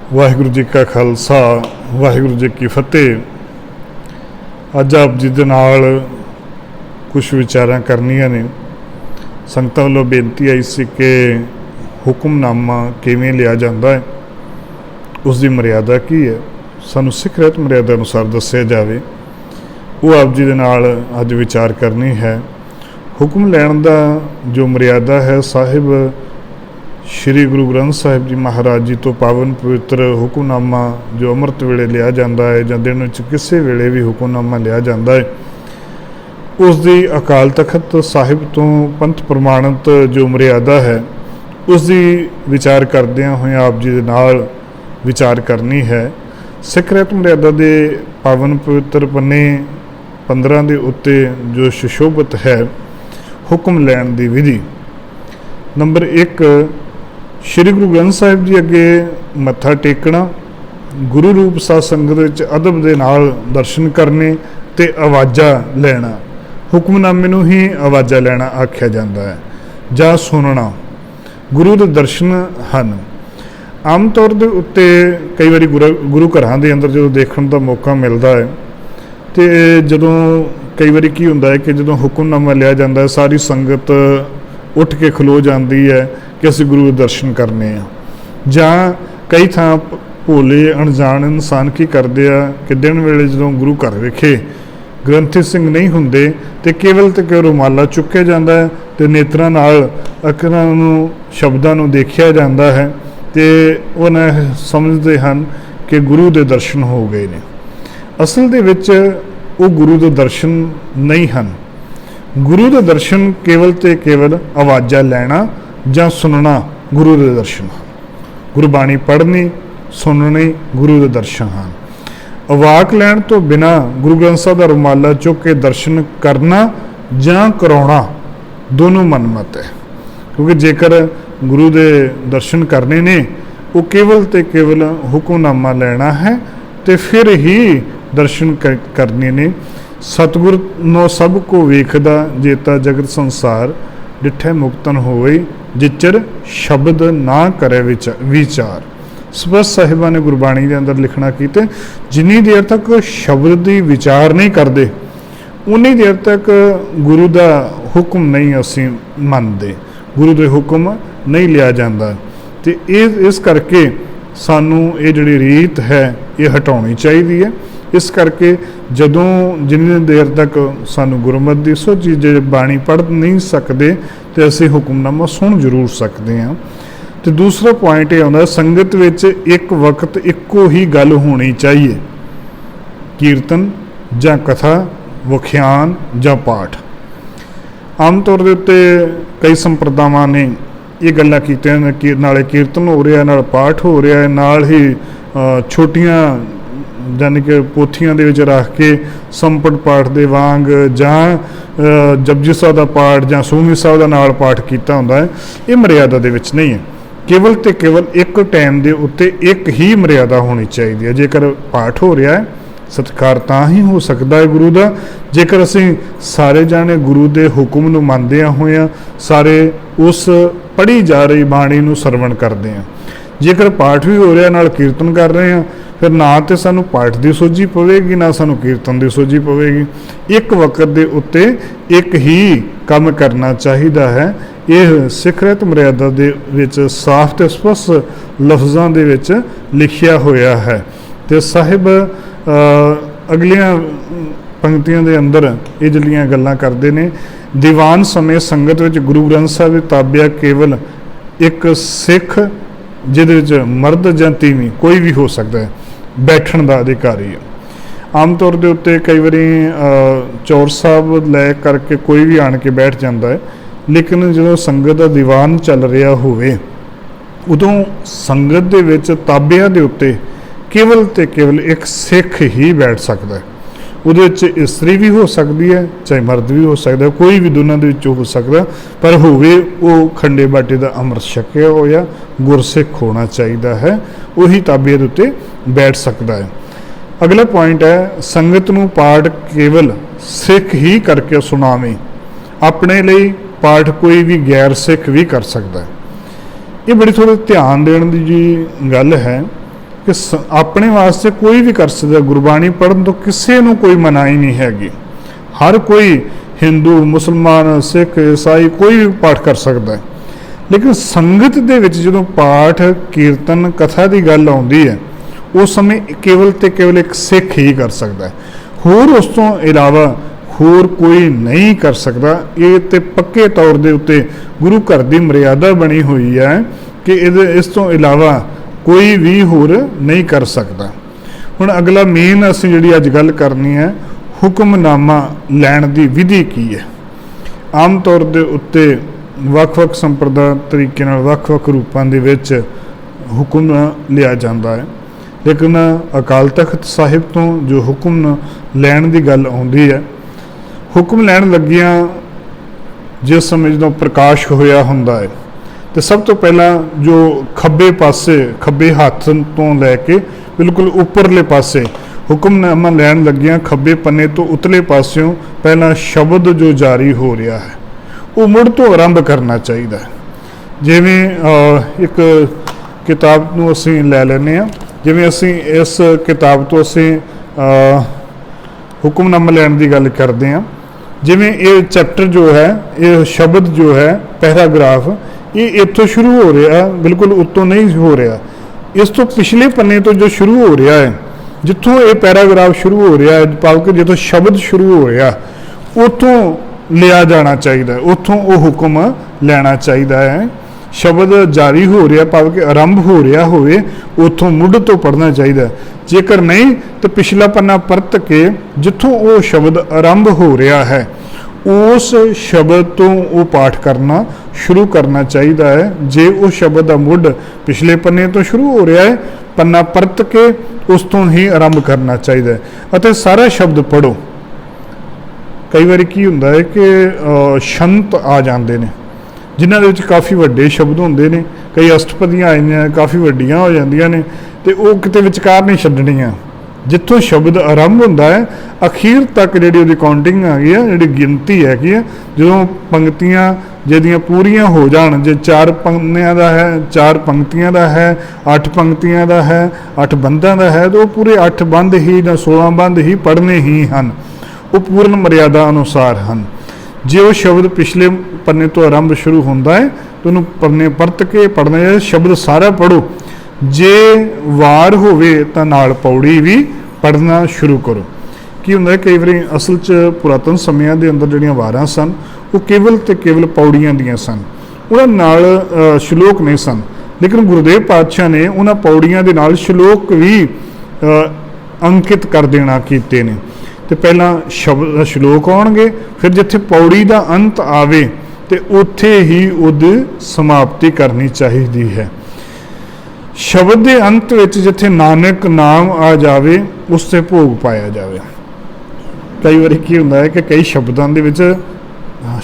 वाहिगुरू जी का खालसा वाहिगुरू जी की फतेह। अज आप जी दे नाल कुछ विचारां करनियां ने। संगतां वालों बेनती आई सी कि हुक्मनामा किवें लिया जांदा है, उसकी मर्यादा की है, सानू सिख रहत मर्यादा अनुसार दस्सिया जावे। वो आप जी दे नाल अज विचार करनी है। हुक्म लैण दा जो मर्यादा है, साहिब श्री गुरु ग्रंथ साहिब जी महाराज जी तो पावन पवित्र हुक्मनामा जो अमृत वेले लिया जाता है जां दिन विच किसी वेले भी हुक्मनामा लिया जाता है, उसकी अकाल तखत साहिब तो पंथ प्रमाणित जो मर्यादा है उसकी विचार करदियां होए आप जी दे नाल विचार करनी है। सिख रहत मर्यादा के पावन पवित्र पन्ने 15 के उत्ते जो सुशोभित है हुक्म लैण की विधि। नंबर 1, श्री गुरु ग्रंथ साहिब जी अगे मत्था टेकना, गुरु रूप साध संगत विच अदब दे नाल दर्शन करने ते आवाज़ा लेना। हुक्मनामे नूं ही आवाज़ा लेना आख्या जाता है जां सुनना। गुरु दे दर्शन हन। आम तौर के उत्ते कई बार गुरु घरां दे अंदर जो देखने का मौका मिलता है तो जदों कई बार की होंदा है कि जदों हुक्मनामा लिया जाता है सारी संगत उठ के खलो जाती है कि असीं गुरु दे दर्शन करने आ। जां कई थां भोले अणजाण इंसान की करते हैं कि दिन वेले जदों गुरु घर विखे ग्रंथी सिंह नहीं होंदे तो केवल रुमाला चुक्या जाता है तो नेत्रां नाल अखरां नूं शब्दां नूं देखिया जाता है तो उन्हें समझते हैं कि गुरु दे दर्शन हो गए ने। असल दे विच वो गुरु दे दर्शन नहीं हैं। गुरु दे दर्शन केवल तो केवल आवाज़ा लैना जां सुनना गुरु दे दर्शन हैं। गुरबाणी पढ़नी सुननी गुरु दे दर्शन हैं। अवाक लैण तो बिना गुरु ग्रंथ साहिब दा रुमाला चुक के दर्शन करना जां कराउणा दोनों मनमत है, क्योंकि जेकर गुरु दे दर्शन करने ने वो केवल तो केवल हुक्मनामा लैना है तो फिर ही दर्शन करने ने। सतगुर नो सब को वेखदा जेता जगत संसार डिठे मुक्तन होवे जिचर शब्द ना करे विचार। स्पष्ट साहिबा ने गुरबाणी के अंदर लिखना कीते जिन्नी देर तक शब्द की विचार नहीं करते उन्नी देर तक गुरु का हुक्म नहीं असी मनते, गुरु के हुक्म नहीं लिया जाता। तो इस करके सानू ये जिहड़ी रीत है ये हटाउणी चाहिए है। इस करके जदों जिन्नी देर तक सानू गुरमत की सो चीज़ बाणी पढ़ नहीं सकते तो असी हुक्मनामा सुन जरूर सकते हैं। तो दूसरा पॉइंट ये आता संगत विच एक वक्त एको ही गल होनी चाहिए, कीर्तन जां कथा वख्यान जां पाठ। आम तौर के उत्ते कई संप्रदावां ने ये गल्लां कीतियां कि नाले कीर्तन हो रहा नाल पाठ हो रहा है, नाल ही छोटियां यानी कि पोथियां दे विच रख के संपट पाठ दे वांग जां जपजी साहिब दा पाठ जां सूखमनी साहिब दा नाल पाठ कीता हुंदा है। ये मर्यादा दे विच नहीं है। केवल तो केवल एक टाइम के उत्ते एक ही मर्यादा होनी चाहिए है। जेकर पाठ हो रहा है सत्कार तां ही हो सकता है गुरु का, जेकर असीं सारे जाने गुरु के हुक्म नूं मनदियां होइआं सारे उस पढ़ी जा रही बाणी नूं सरवण करते हैं। जेकर पाठ भी हो रहा नाल कीर्तन कर रहे हैं फिर ना तो सानू पाठ की सोझी पवेगी ना सानू कीर्तन की सोझी पवेगी। एक वक्त के उत्ते एक ही काम करना चाहिए है। यह सिख रहत मर्यादा दे विच साफ तो स्पष्ट लफ्ज़ों दे विच लिखिया होया है। तो साहिब अगलियां पंक्तियों के अंदर ये जिहड़ियां गल्लां करते हैं, दीवान समय संगत विच गुरु ग्रंथ साहिब ताबिया केवल एक सिख जिहदे विच मर्द जां तीवीं कोई भी हो सकता है बैठण का अधिकारी है। आम तौर के उत्ते कई बारी चौर साहब लै करके कोई भी आण के बैठ जाता है, लेकिन जो संगत का दीवान चल रहा होवे उदों संगत दे विच ताबिया दे उत्ते केवल तो केवल एक सिख ही बैठ सकता है। उहदे विच इस्तरी भी हो सकती है चाहे मर्द भी हो सकता है, कोई भी दोनों के विचों हो सकता, पर होवे वो खंडे बाटे का अमृत छकिया होया गुरसिख होना चाहिए है, वही ताबिया दे उत्ते बैठ सकता है। अगला पॉइंट है संगत नूं पाठ केवल सिख ही करके सुनावे, अपने लिए पाठ कोई भी गैर सिख भी कर सकता है। ये बड़ी थोड़ी ध्यान देने की जी गल है कि अपने वास्ते कोई भी कर सकता, गुरबाणी पढ़न तो किसी को कोई मनाही नहीं हैगी। हर कोई हिंदू मुसलमान सिख ईसाई कोई भी पाठ कर सकता है, लेकिन संगत दे विच जदों पाठ कीर्तन कथा की गल आउंदी है उस समय केवल तो केवल एक सिख ही कर सकता है, होर उस तो इलावा होर कोई नहीं कर सकता। ये तो पक्के तौर के उत्ते गुरु घर की मर्यादा बनी हुई है कि इस तो इलावा कोई भी होर नहीं कर सकता। हुण अगला मेन असीं जिहड़ी अज गल करनी है, हुक्मनामा लैण की विधि की है। आम तौर के उत्ते ਵੱਖ-ਵੱਖ संप्रदाय तरीके नाल ਵੱਖ-ਵੱਖ रूपां दे विच हुक्म लिया जाता है, लेकिन अकाल तख्त साहिब तो जो हुक्म लैण की गल आउंदी है, हुक्म लैण लगियां जिस समय जो प्रकाश होया हुंदा है तो सब तो पहला जो खब्बे पासे खब्बे हाथ तो लैके बिल्कुल उपरले पासे हुक्मनामा लैण लगियां खब्बे पन्ने तो उतले पासों पहला शब्द जो जारी हो रहा है वो मुड़ तो आरंभ करना चाहिए। जिवें एक किताब नूं असीं लै लैंदे हां, जिवें असीं इस किताब तो असीं हुक्मनामा लैण की गल करते हैं, जिवें ये चैप्टर जो है ये शब्द जो है पैराग्राफ ये इत्थों शुरू हो रहा है, बिल्कुल उत्तों नहीं हो रहा, इस तो पिछले पन्ने तो जो शुरू हो रहा है, जिथों ये पैराग्राफ शुरू हो रहा है भाव कि जिथों शब्द शुरू हो रहा उत्थों लिया जाना चाहिए, उत्थों वो हुक्म लेना चाहिए है। शब्द जारी हो रहा भाव कि आरंभ हो रहा होवे उत्थों मुढ़ तो पढ़ना चाहिए, जेकर नहीं तो पिछला पन्ना परत के जिथों वो शब्द आरंभ हो रहा है उस शब्द तो वो पाठ करना शुरू करना चाहिए है। जे उस शब्द का मुढ़ पिछले पन्ने तो शुरू हो रहा है, पन्ना परत के उस तो ही आरंभ करना चाहिए अते सारा शब्द पढ़ो। कई बार की हुंदा है कि शंत आ जाते हैं जिन्हां दे विच काफ़ी वड्डे शब्द होंदे ने, कई अष्टपदियां आईयां काफ़ी वड्डियां हो जांदियां ने ते वो किते विचकार नहीं छड्डणियां। जिथों शब्द आरंभ होंदा है अखीर तक जिहड़ी उहदी काउंटिंग आ गई है, जिहड़ी गिनती हैगी है, जदों पंक्तियां जिहदियां पूरियां हो जाण, जे 4 पन्नियां दा है 4 पंक्तियां दा है 8 पंक्तियां दा है 8 बंदां दा है, तो वो पूरे 8 बंद ही जां 16 बंद ही पढ़ने ही हन, वो पूर्ण मर्यादा अनुसार हैं। जे वो शब्द पिछले पन्ने तो आरंभ शुरू होता है तो उन्होंने पन्ने परत के पढ़ना है, शब्द सारा पढ़ो। जे वार होवे तां नाल पौड़ी भी पढ़ना शुरू करो। की हुंदा है कई बार असल च पुरातन समयां दे अंदर जिहड़ियां वारां सन वो केवल ते केवल पौड़ियां दियां सन, उन्हां नाल श्लोक नहीं सन, लेकिन गुरुदेव पातशाह ने उन्हां पौड़ियां दे नाल श्लोक भी अंकित कर देना कीते ने। तो पहला शब्द श्लोक आउणगे, फिर जिथे पौड़ी का अंत आवे तो उत्थे ही उहदी समाप्ति करनी चाहिए है। शब्द के अंत विच जिथे नानक नाम आ जावे उससे भोग पाया जावे। कई बार की हुंदा है कि कई शब्दों के विच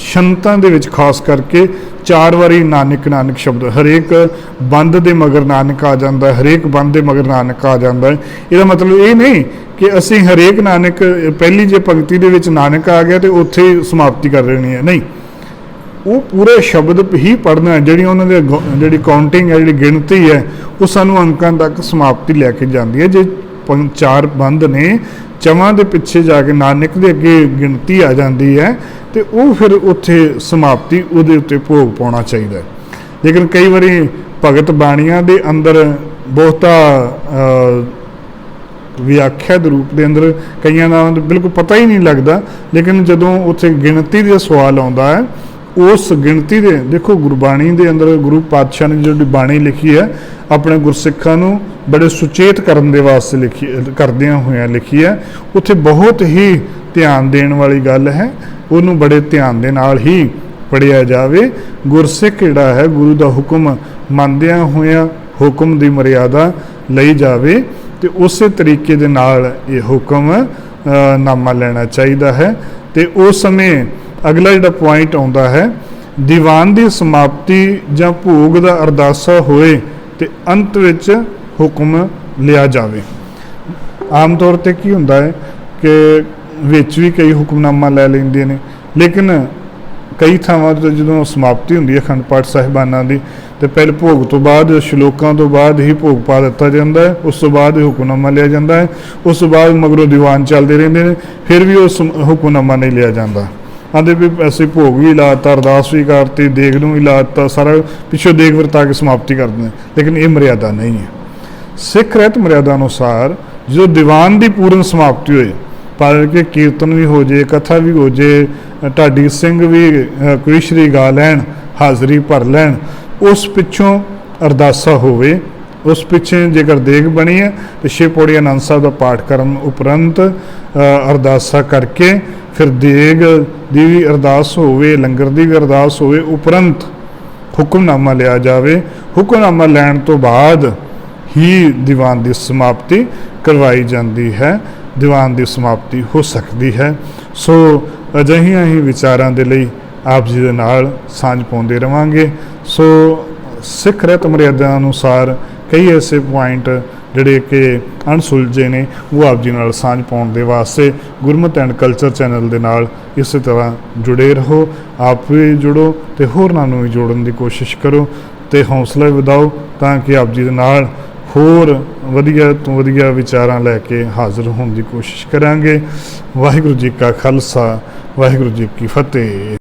शंतां दे विच खास करके 4 वारी नानक नानक शब्द, हरेक बंद दे मगर नानक आ जाता है, हरेक बंद दे मगर नानक आ जाता है। इसका मतलब ये नहीं कि असी हरेक नानक पहली जे पंक्ति दे विच नानक आ गया तो उत्थे समाप्ति कर देनी है, नहीं, वो पूरे शब्द ही पढ़ना है। जिहड़ी उन्हां दे जिहड़ी काउंटिंग है, जिहड़ी गिणती है वो सानू अंकां तक समाप्ति लैके जाती है। जे 4 बंद ने चवां दे पिछे जाके नानक दे अगे गिणती आ जाती है तो वो फिर उत्थे समाप्ति उहदे उत्ते भोग पाउणा चाहिए। लेकिन कई बारी भगत बाणियां दे अंदर बहुता व्याख्या के रूप के अंदर कईयां दा बिल्कुल पता ही नहीं लगता, लेकिन जदों उत्थे गिणती का सवाल आता है उस गिणती दे देखो गुरबाणी के अंदर गुरु पातशाह ने जो बाणी लिखी है अपने गुरसिखां नूं बड़े सुचेत करन दे वास्ते लिखी करदियां होइयां लिखी है। उत्थे बहुत ही ध्यान देण वाली गल है, उन्होंने बड़े ध्यान दे नाल ही पढ़िया जावे। गुरसिख जिहड़ा है गुरु का हुक्म मनदियां होइयां हुक्म की मर्यादा लई जावे तो उस तरीके दे नाल ये हुक्म नामा लेना चाहिए है। तो उस समय अगला जिहड़ा पॉइंट आता है दीवान की समाप्ति जां भोग का अरदासा होए तो अंत विच हुक्म लिया जावे। आम तौर पर की हुंदा है कि विच भी कई हुक्मनामा लै लैंदे ने, लेकिन कई थावां ते जदों समाप्ति हुंदी है अखंड पाठ साहिबाना की ਤੇ ਪਹਿਲੇ ਭੋਗ ਤੋਂ ਬਾਅਦ ਸ਼ਲੋਕਾਂ ਤੋਂ ਬਾਅਦ ਹੀ ਭੋਗ ਪਾ ਦਿੱਤਾ ਜਾਂਦਾ ਹੈ, ਉਸ ਤੋਂ ਬਾਅਦ ਹੁਕਮਨਾਮਾ ਲਿਆ ਜਾਂਦਾ ਹੈ, ਉਸ ਤੋਂ ਬਾਅਦ ਮਗਰੋਂ ਦੀਵਾਨ ਚੱਲਦੇ ਰਹਿੰਦੇ ਨੇ, ਫਿਰ ਵੀ ਉਸ ਹੁਕਮਨਾਮਾ ਨਹੀਂ ਲਿਆ ਜਾਂਦਾ। ਆਂਦੇ ਵੀ ਅਸੀਂ ਭੋਗ ਵੀ ਲਾਤਾ, ਅਰਦਾਸ ਵੀ ਕਰਤੀ, ਦੇਗ ਨੂੰ ਵੀ ਲਾਤਾ, ਸਾਰਾ ਪਿੱਛੋਂ ਦੇਗ ਵਰਤਾ ਕੇ ਸਮਾਪਤੀ ਕਰਦੇ ਨੇ, ਲੇਕਿਨ ਇਹ ਮਰਿਆਦਾ ਨਹੀਂ ਹੈ। ਸਿੱਖ ਰਹਿਤ ਮਰਿਆਦਾ ਅਨੁਸਾਰ ਜਦੋਂ ਦੀਵਾਨ ਦੀ ਪੂਰਨ ਸਮਾਪਤੀ ਹੋਏ, ਭਾਵੇਂ ਕਿ ਕੀਰਤਨ ਵੀ ਹੋ ਜੇ, ਕਥਾ ਵੀ ਹੋ ਜੇ, ਢਾਡੀ ਸਿੰਘ ਵੀ ਕੋਈ ਸ਼੍ਰੀ ਗਾ ਲੈਣ, ਹਾਜ਼ਰੀ ਭਰ ਲੈਣ, ਉਸ ਪਿੱਛੋਂ ਅਰਦਾਸਾ ਹੋਵੇ, ਉਸ ਪਿੱਛੇ ਜੇਕਰ ਦੇਗ ਬਣੀ ਹੈ ਤੇ 6 ਪੌੜੀ ਆਨੰਦ ਸਾਹਿਬ ਦਾ ਪਾਠ ਕਰਨ ਉਪਰੰਤ ਅਰਦਾਸਾ ਕਰਕੇ ਫਿਰ ਦੇਗ ਦੀ ਵੀ ਅਰਦਾਸ ਹੋਵੇ, ਲੰਗਰ ਦੀ ਵੀ ਅਰਦਾਸ ਹੋਵੇ, ਉਪਰੰਤ ਹੁਕਮਨਾਮਾ ਲਿਆ ਜਾਵੇ। ਹੁਕਮਨਾਮਾ ਲੈਣ ਤੋਂ ਬਾਅਦ ਹੀ ਦੀਵਾਨ ਦੀ ਸਮਾਪਤੀ ਕਰਵਾਈ ਜਾਂਦੀ ਹੈ, ਦੀਵਾਨ ਦੀ ਸਮਾਪਤੀ ਹੋ ਸਕਦੀ ਹੈ। ਸੋ ਅਜਿਹੀਆਂ ਹੀ ਵਿਚਾਰਾਂ ਦੇ ਲਈ ਆਪ ਜੀ ਦੇ ਨਾਲ ਸਾਂਝ ਪਾਉਂਦੇ ਰਵਾਂਗੇ। ਸੋ ਸਿੱਖ ਰਹਿਤ ਮਰਿਆਦਾ ਅਨੁਸਾਰ ਕਈ ਐਸੇ ਪੁਆਇੰਟ ਜਿਹੜੇ ਕਿ ਅਣਸੁਲਝੇ ਨੇ, ਉਹ ਆਪ ਜੀ ਨਾਲ ਸਾਂਝ ਪਾਉਣ ਦੇ ਵਾਸਤੇ ਗੁਰਮਤਿ ਐਂਡ ਕਲਚਰ ਚੈਨਲ ਦੇ ਨਾਲ ਇਸੇ ਤਰ੍ਹਾਂ ਜੁੜੇ ਰਹੋ। ਆਪ ਵੀ ਜੁੜੋ ਤੇ ਹੋਰਨਾਂ ਨੂੰ ਵੀ ਜੋੜਨ ਦੀ ਕੋਸ਼ਿਸ਼ ਕਰੋ ਤੇ ਹੌਸਲਾ ਵਧਾਓ, ਤਾਂ ਕਿ ਆਪ ਜੀ ਦੇ ਨਾਲ ਹੋਰ ਵਧੀਆ ਤੋਂ ਵਧੀਆ ਵਿਚਾਰਾਂ ਲੈ ਕੇ ਹਾਜ਼ਰ ਹੋਣ ਦੀ ਕੋਸ਼ਿਸ਼ ਕਰਾਂਗੇ। ਵਾਹਿਗੁਰੂ ਜੀ ਕਾ ਖਾਲਸਾ, ਵਾਹਿਗੁਰੂ ਜੀ ਕੀ ਫਤਿਹ।